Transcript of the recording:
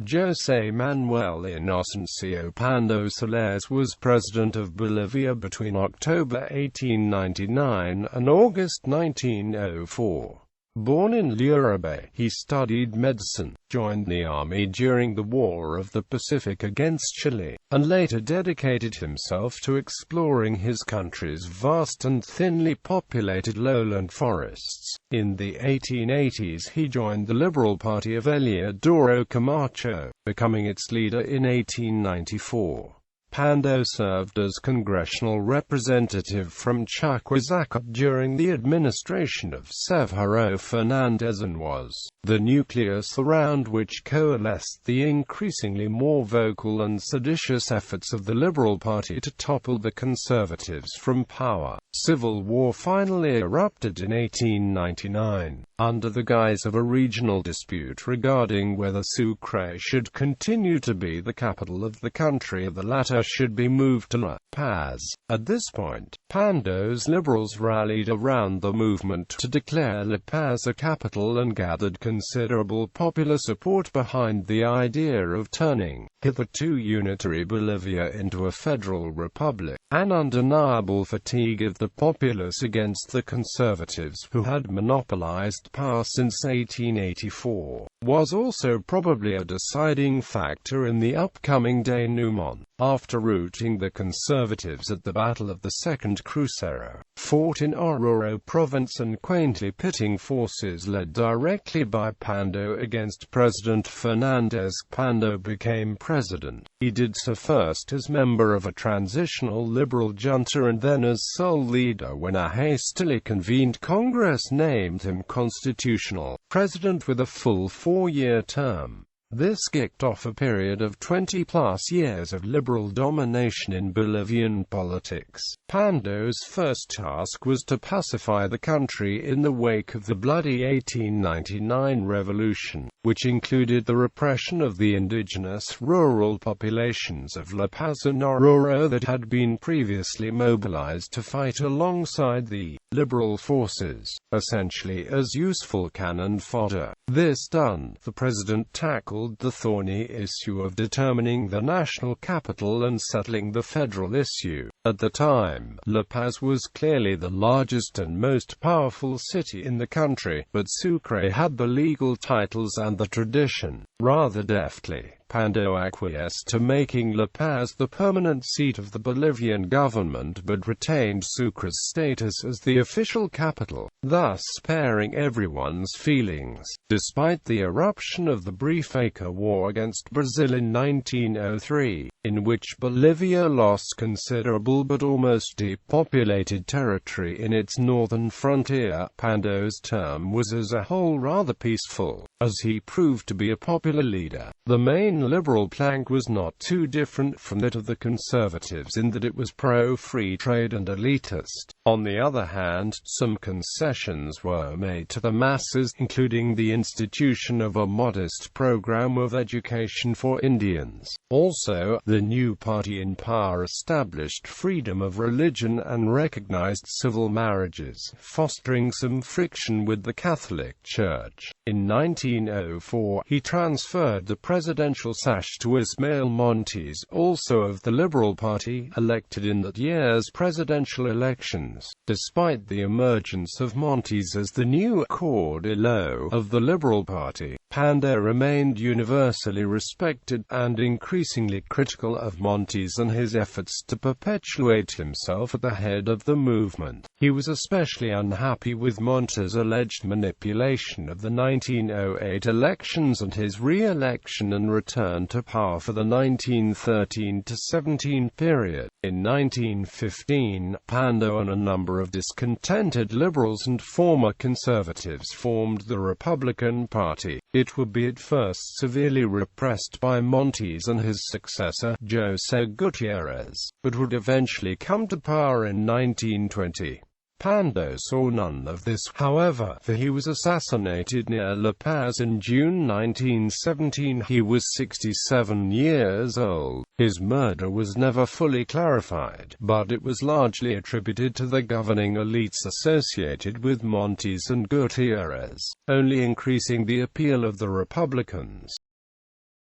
José Manuel Inocencio Pando Soles was President of Bolivia between October 1899 and August 1904. Born in Luribay, he studied medicine, joined the army during the War of the Pacific against Chile, and later dedicated himself to exploring his country's vast and thinly populated lowland forests. In the 1880s he joined the Liberal Party of Eliodoro Camacho, becoming its leader in 1894. Pando served as Congressional Representative from Chuquisaca during the administration of Severo Fernández and was the nucleus around which coalesced the increasingly more vocal and seditious efforts of the Liberal Party to topple the Conservatives from power. Civil war finally erupted in 1899, under the guise of a regional dispute regarding whether Sucre should continue to be the capital of the country or the latter should be moved to La Paz. At this point, Pando's liberals rallied around the movement to declare La Paz a capital and gathered considerable popular support behind the idea of turning hitherto unitary Bolivia into a federal republic. An undeniable fatigue of the populace against the conservatives, who had monopolized power since 1884, was also probably a deciding factor in the upcoming denouement. After routing the conservatives at the Battle of the Second Crucero, fought in Oruro province and quaintly pitting forces led directly by Pando against President Fernández, Pando became president. He did so first as member of a transitional liberal junta and then as sole leader when a hastily convened Congress named him constitutional president with a full 4-year term. This kicked off a period of 20-plus years of liberal domination in Bolivian politics. Pando's first task was to pacify the country in the wake of the bloody 1899 revolution, which included the repression of the indigenous rural populations of La Paz and Oruro that had been previously mobilized to fight alongside the liberal forces, essentially as useful cannon fodder. This done, the president tackled the thorny issue of determining the national capital and settling the federal issue. At the time, La Paz was clearly the largest and most powerful city in the country, but Sucre had the legal titles and the tradition. Rather deftly, Pando acquiesced to making La Paz the permanent seat of the Bolivian government but retained Sucre's status as the official capital, thus sparing everyone's feelings. Despite the eruption of the brief Acre War against Brazil in 1903, in which Bolivia lost considerable but almost depopulated territory in its northern frontier, Pando's term was as a whole rather peaceful, as he proved to be a popular leader. The main liberal plank was not too different from that of the conservatives in that it was pro-free trade and elitist. On the other hand, some concessions were made to the masses, including the institution of a modest program of education for Indians. Also, the new party in power established freedom of religion and recognized civil marriages, fostering some friction with the Catholic Church. In 1904, he transferred the presidential sash to Ismael Montes, also of the Liberal Party, elected in that year's presidential elections. Despite the emergence of Montes as the new caudillo of the Liberal Party, Pando remained universally respected, and increasingly critical of Montes and his efforts to perpetuate himself at the head of the movement. He was especially unhappy with Montes' alleged manipulation of the 1908 elections and his re-election and return to power for the 1913-17 period. In 1915, Pando and a number of discontented liberals and former conservatives formed the Republican Party. It would be at first severely repressed by Montes and his successor, José Gutiérrez, but would eventually come to power in 1920. Pando saw none of this, however, for he was assassinated near La Paz in June 1917. He was 67 years old. His murder was never fully clarified, but it was largely attributed to the governing elites associated with Montes and Gutiérrez, only increasing the appeal of the Republicans.